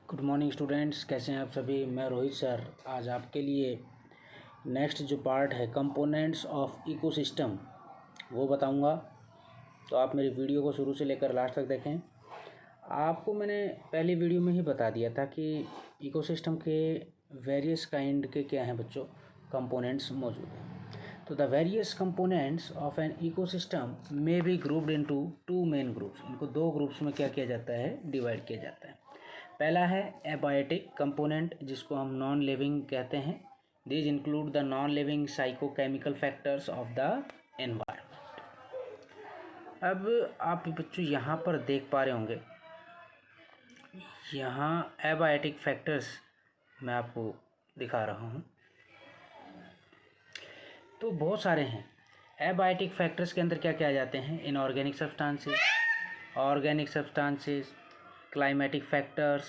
Good morning students, कैसे हैं आप सभी। मैं रोहित सर आज आपके लिए नेक्स्ट जो पार्ट है कंपोनेंट्स ऑफ इकोसिस्टम वो बताऊंगा। तो आप मेरी वीडियो को शुरू से लेकर लास्ट तक देखें। आपको मैंने पहली वीडियो में ही बता दिया था कि इकोसिस्टम के वेरियस काइंड के क्या हैं बच्चों, कंपोनेंट्स मौजूद हैं। तो the various components of an ecosystem may be grouped into two main groups. इनको दो ग्रुप्स में क्या किया जाता है, डिवाइड किया जाता है। पहला है एबायोटिक कंपोनेंट, जिसको हम नॉन लिविंग कहते हैं। This include the non living psychochemical factors of the environment. अब आप बच्चों यहाँ पर देख पा रहे होंगे, यहाँ एबायोटिक फैक्टर्स मैं आपको दिखा रहा हूँ। तो बहुत सारे हैं। एबायोटिक फैक्टर्स के अंदर क्या क्या आ जाते हैं, inorganic substances, organic substances, climatic factors,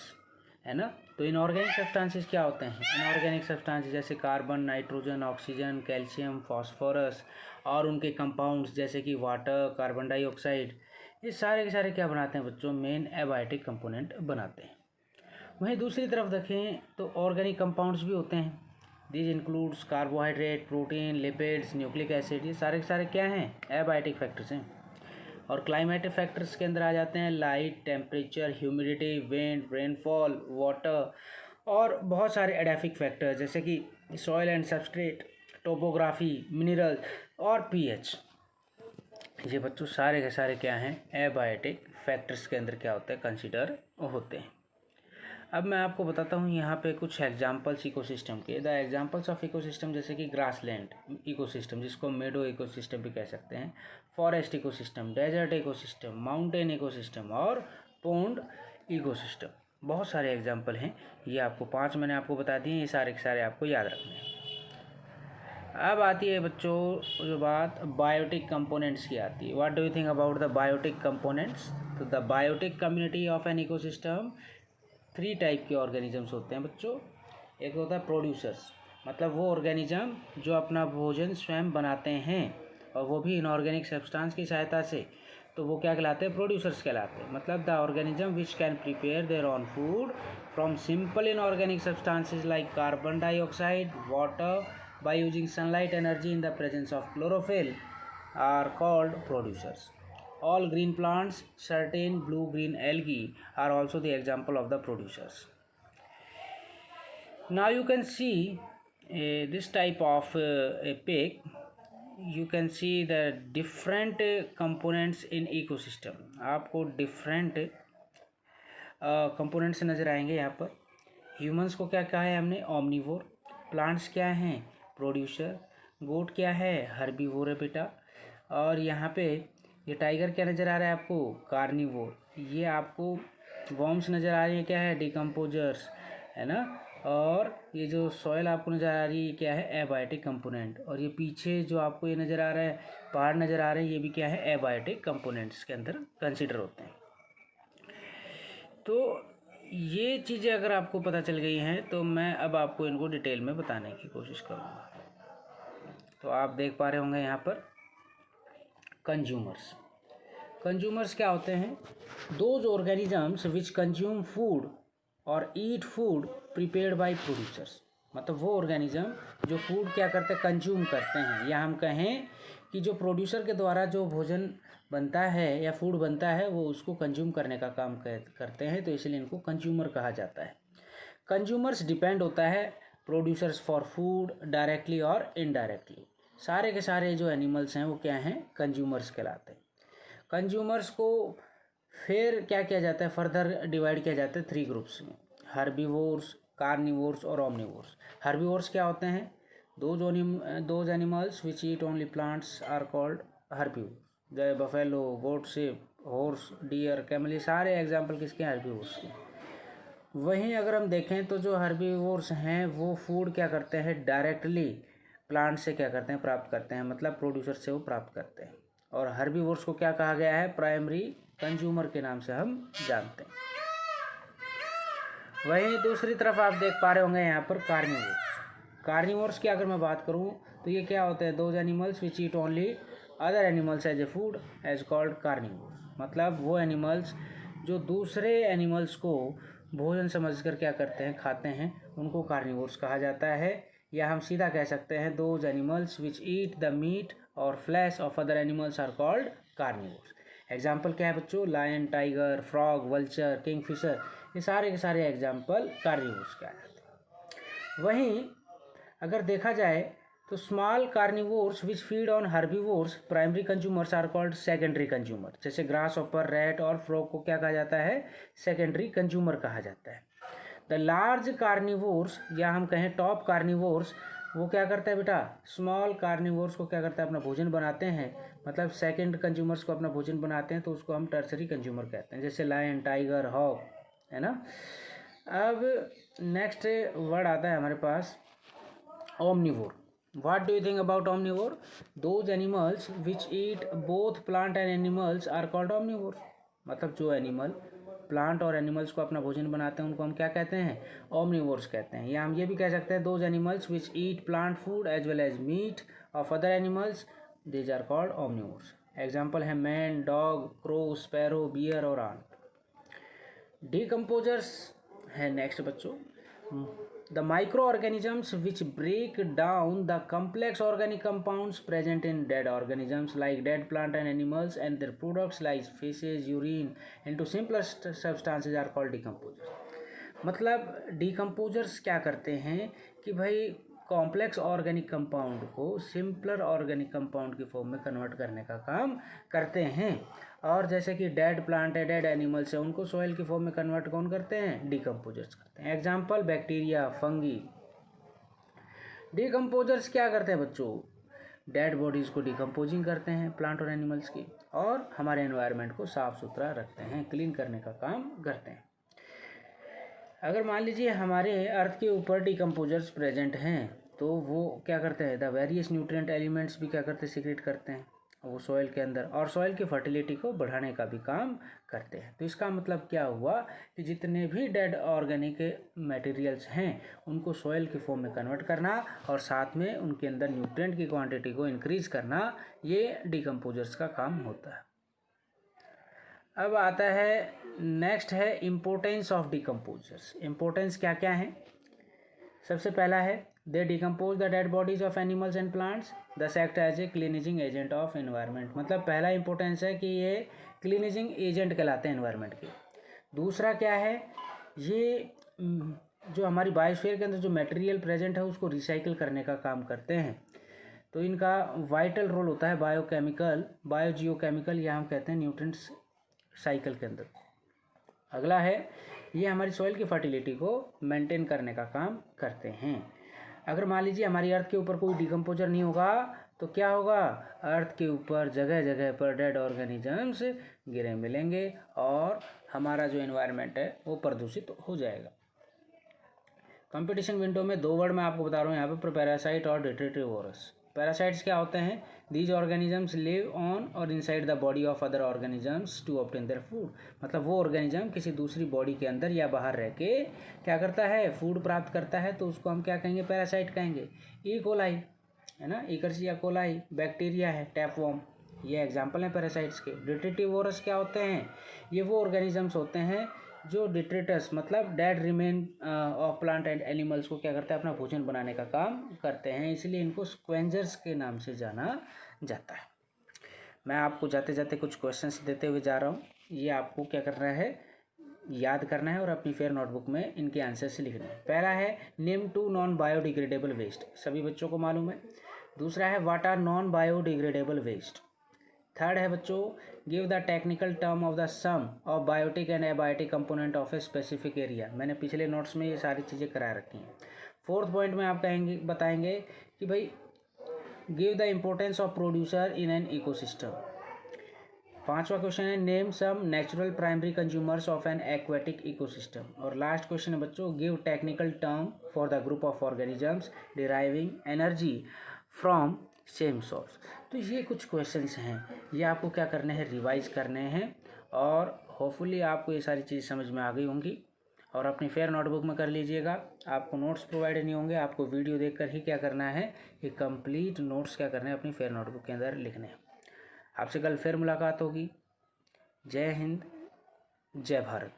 है ना। तो इनऑर्गेनिक सब्सटेंसेस क्या होते हैं, इनऑर्गेनिक सब्सटेंसेस जैसे carbon, nitrogen, oxygen, calcium, phosphorus और उनके कंपाउंड्स जैसे कि वाटर, कार्बन डाइऑक्साइड, ये सारे के सारे क्या बनाते हैं बच्चों, मेन एबायोटिक कंपोनेंट बनाते हैं। वहीं दूसरी तरफ देखें तो ऑर्गेनिक कंपाउंड्स भी होते हैं। This includes carbohydrate, protein, lipids, nucleic acid, ये सारे के सारे क्या हैं, एबायोटिक फैक्टर्स हैं। और क्लाइमेटिक फैक्टर्स के अंदर आ जाते हैं light, temperature, humidity, wind, rainfall, water और बहुत सारे एडाफिक फैक्टर्स जैसे कि soil and substrate, topography, mineral और पीएच। ये बच्चों सारे के सारे क्या हैं, एबायोटिक फैक्टर्स के अंदर क्या होते हैं, कंसिडर होते हैं। अब मैं आपको बताता हूँ यहाँ पे कुछ एग्जांपल्स इकोसिस्टम के। द एग्जांपल्स ऑफ इकोसिस्टम जैसे कि ग्रासलैंड इकोसिस्टम, जिसको मेडो इकोसिस्टम भी कह सकते हैं, forest ecosystem, desert ecosystem, mountain ecosystem और पोंड इकोसिस्टम। बहुत सारे एग्जाम्पल हैं। ये आपको 5 मैंने आपको बता दिए, ये सारे के सारे आपको याद रखने हैं। अब आती है बच्चों जो बात बायोटिक कंपोनेंट्स की आती है। What do you think about the biotic components. तो the biotic community of an ecosystem, 3 type के ऑर्गेनिजम्स होते हैं बच्चों। एक होता है प्रोड्यूसर्स, मतलब वो ऑर्गेनिज्म जो अपना भोजन स्वयं बनाते हैं और वो भी इनऑर्गेनिक सब्सटेंस की सहायता से, तो वो क्या कहलाते हैं, प्रोड्यूसर्स कहलाते हैं। मतलब the organism which can prepare their own food from simple inorganic substances like carbon dioxide, water by using sunlight energy in the presence of chlorophyll are called producers. All green plants, certain blue-green algae are also the example of the producers. Now you can see this type of a pig. You can see the different components in ecosystem. आपको different components नज़र आएंगे यहाँ पर। Humans को क्या कहा है हमने, omnivore. Plants क्या हैं, producer. Goat क्या है, herbivore है बेटा। और यहाँ पे ये टाइगर क्या नज़र आ रहा है आपको, कार्निवोर। ये आपको वॉर्म्स नज़र आ रही है, क्या है, डिकम्पोजर्स, है ना। और ये जो सॉइल आपको नज़र आ रही है क्या है, एबायोटिक कंपोनेंट। और ये पीछे जो आपको ये नज़र आ रहा है, पहाड़ नज़र आ रहे हैं, ये भी क्या है, एबायोटिक कंपोनेंट्स के अंदर कंसिडर होते हैं। तो ये चीज़ें अगर आपको पता चल गई हैं तो मैं अब आपको इनको डिटेल में बताने की कोशिश करूँगा। तो आप देख पा रहे होंगे यहाँ पर कंज्यूमर्स। कंज्यूमर्स क्या होते हैं, those organisms which consume food और eat food prepared by producers. मतलब वो ऑर्गेनिज्म जो फूड क्या करते हैं, कंज्यूम करते हैं, या हम कहें कि जो प्रोड्यूसर के द्वारा जो भोजन बनता है या फूड बनता है वो उसको कंज्यूम करने का काम करते हैं, तो इसलिए इनको कंज्यूमर कहा जाता है। कंज्यूमर्स डिपेंड होता है प्रोड्यूसर्स फॉर फूड डायरेक्टली और इनडायरेक्टली। सारे के सारे जो एनिमल्स हैं वो क्या हैं, कंज्यूमर्स कहलाते हैं। कंज्यूमर्स को फिर क्या किया जाता है, फर्दर डिवाइड किया जाता है 3 ग्रुप्स में, हर्बीवोर्स, कार्निवोर्स और ओमनिवोर्स। हर्बीवोर्स क्या होते हैं, those animals which eat only plants are called herbivore. जैसे buffalo, goat, sheep, horse, deer, camel, ये सारे एग्जाम्पल किसके, हर्बीवोर्स के। वहीं अगर हम देखें तो जो हर्बीवोर्स हैं वो फूड क्या करते हैं, डायरेक्टली प्लांट से क्या करते हैं, प्राप्त करते हैं, मतलब प्रोड्यूसर से वो प्राप्त करते हैं। और हर्बीवोर्स को क्या कहा गया है, प्राइमरी कंज्यूमर के नाम से हम जानते हैं। वहीं दूसरी तरफ आप देख पा रहे होंगे यहाँ पर कार्निवोर्स। कार्निवोर्स की अगर मैं बात करूँ तो ये क्या होते हैं, those animals which eat only other animals as a food as called carnivores. मतलब वो एनिमल्स जो दूसरे एनिमल्स को भोजन समझकर क्या करते हैं, खाते हैं, उनको कार्निवोर्स कहा जाता है। या हम सीधा कह सकते हैं those animals which eat the meat और flesh of other animals are called carnivores. Example क्या है बच्चों, lion, tiger, frog, vulture, kingfisher, ये सारे के सारे एग्जाम्पल कार्निवोर्स के आ जाते हैं। वहीं अगर देखा जाए तो small carnivores which feed on herbivores primary consumers are called secondary consumer. जैसे ग्रास ऑपर, रैट और फ्रॉग को क्या कहा जाता है, सेकेंडरी कंज्यूमर कहा जाता है। द लार्ज कार्निवोर्स या हम कहें टॉप कार्निवोर्स, वो क्या करता है बेटा, स्मॉल कार्निवोर्स को क्या करता है, अपना भोजन बनाते हैं, मतलब सेकंड कंज्यूमर्स को अपना भोजन बनाते हैं, तो उसको हम टर्सरी कंज्यूमर कहते हैं, जैसे लायन, टाइगर, हॉग, है ना। अब नेक्स्ट वर्ड आता है हमारे पास omnivore. What do you think about omnivore? Those animals which eat both plant and animals are called omnivore. मतलब जो एनिमल प्लांट और एनिमल्स को अपना भोजन बनाते हैं उनको हम क्या कहते हैं, ओमनिवोर्स कहते हैं। या हम ये भी कह सकते हैं those animals which eat plant food as well as meat of other animals, these are called omnivores. Example है man, dog, crow, sparrow, bear और आंट। डिकम्पोजर्स है नेक्स्ट बच्चों, the microorganisms which break down the complex organic compounds present in dead organisms like dead plant and animals and their products like feces, urine into simpler substances are called decomposers. मतलब decomposers क्या करते हैं कि भाई complex organic compound को simpler organic compound की form में convert करने का काम करते हैं। और जैसे कि डेड प्लांट है, डेड एनिमल्स है, उनको सॉइल की फॉर्म में कन्वर्ट कौन करते हैं, डिकम्पोजर्स करते हैं। Example bacteria, fungi. डिकम्पोजर्स क्या करते हैं बच्चों, डेड बॉडीज़ को डिकम्पोजिंग करते हैं प्लांट और एनिमल्स की, और हमारे एनवायरनमेंट को साफ़ सुथरा रखते हैं, क्लीन करने का काम करते हैं। अगर मान लीजिए हमारे अर्थ के ऊपर डिकम्पोजर्स प्रेजेंट हैं तो वो क्या करते हैं, द वेरियस न्यूट्रिएंट एलिमेंट्स भी क्या करते हैं, सीक्रेट करते हैं वो सॉइल के अंदर, और सॉइल की फर्टिलिटी को बढ़ाने का भी काम करते हैं। तो इसका मतलब क्या हुआ कि जितने भी डेड ऑर्गेनिक मटेरियल्स हैं उनको सॉइल की फॉर्म में कन्वर्ट करना और साथ में उनके अंदर न्यूट्रिएंट की क्वांटिटी को इंक्रीज़ करना, ये डिकम्पोजर्स का काम होता है। अब आता है नेक्स्ट है इम्पोर्टेंस ऑफ डिकम्पोजर्स। इम्पोर्टेंस क्या क्या है, सबसे पहला है they decompose the dead bodies of animals and plants, thus act as a cleansing agent of environment. मतलब पहला इंपॉर्टेंस है कि ये क्लीनिजिंग एजेंट कहलाते हैं एनवायरनमेंट के। दूसरा क्या है, ये जो हमारी बायोस्फीयर के अंदर जो मटेरियल प्रेजेंट है उसको रिसाइकिल करने का काम करते हैं, तो इनका वाइटल रोल होता है बायोकेमिकल, बायोजियोकेमिकल, या हम कहते हैं न्यूट्रिएंट्स साइकिल के अंदर। अगला है ये हमारी सॉइल की फर्टिलिटी को मेंटेन करने का काम करते हैं। अगर मान लीजिए हमारी अर्थ के ऊपर कोई डिकम्पोजर नहीं होगा तो क्या होगा, अर्थ के ऊपर जगह जगह पर डेड ऑर्गेनिजम्स गिरे मिलेंगे और हमारा जो एनवायरनमेंट है वो प्रदूषित हो जाएगा। कंपटीशन विंडो में दो वर्ड मैं आपको बता रहा हूँ यहाँ पे, पैरासाइट और डिट्रिटिवोरस। पैरासाइट्स क्या होते हैं, दीज ऑर्गेनिजम्स लिव ऑन और inside the body of other organisms to obtain their food. मतलब वो ऑर्गेनिज्म किसी दूसरी बॉडी के अंदर या बाहर रह के क्या करता है, फूड प्राप्त करता है, तो उसको हम क्या कहेंगे, पैरासाइट कहेंगे। ई कोलाई है ना, इकर्सिया कोलाई बैक्टीरिया है, टैपवॉर्म, ये एग्जाम्पल हैं पैरासाइट्स के। डिट्रिटिवोरस क्या होते हैं, ये वो ऑर्गेनिजम्स होते हैं जो डिट्रेटस मतलब dead remain of plant and animals को क्या करते हैं, अपना भोजन बनाने का काम करते हैं, इसलिए इनको स्क्वेंजर्स के नाम से जाना जाता है। मैं आपको जाते जाते कुछ क्वेश्चंस देते हुए जा रहा हूँ, ये आपको क्या करना है, याद करना है और अपनी फेयर नोटबुक में इनके आंसर से लिखना है। पहला है नेम 2 नॉन बायोडिग्रेडेबल वेस्ट, सभी बच्चों को मालूम है। दूसरा है what are non biodegradable waste. Third है बच्चों give the technical term of the sum of biotic and abiotic component of a specific area. मैंने पिछले नोट्स में ये सारी चीज़ें करा रखी हैं। फोर्थ पॉइंट में आप कहेंगे बताएंगे कि भाई give the importance of producer in an ecosystem. पांचवा क्वेश्चन है name some natural primary consumers of an aquatic ecosystem. और लास्ट क्वेश्चन है बच्चों give technical term for the group of organisms deriving energy from same source. तो ये कुछ questions हैं, ये आपको क्या करने हैं, रिवाइज करने हैं, और होपफुली आपको ये सारी चीज़ समझ में आ गई होंगी। और अपनी फेयर नोटबुक में कर लीजिएगा, आपको नोट्स प्रोवाइड नहीं होंगे, आपको वीडियो देखकर ही क्या करना है, ये कंप्लीट नोट्स क्या करने हैं अपनी फेयर नोटबुक के अंदर लिखने हैं। आपसे कल फिर मुलाकात होगी। जय हिंद, जय भारत।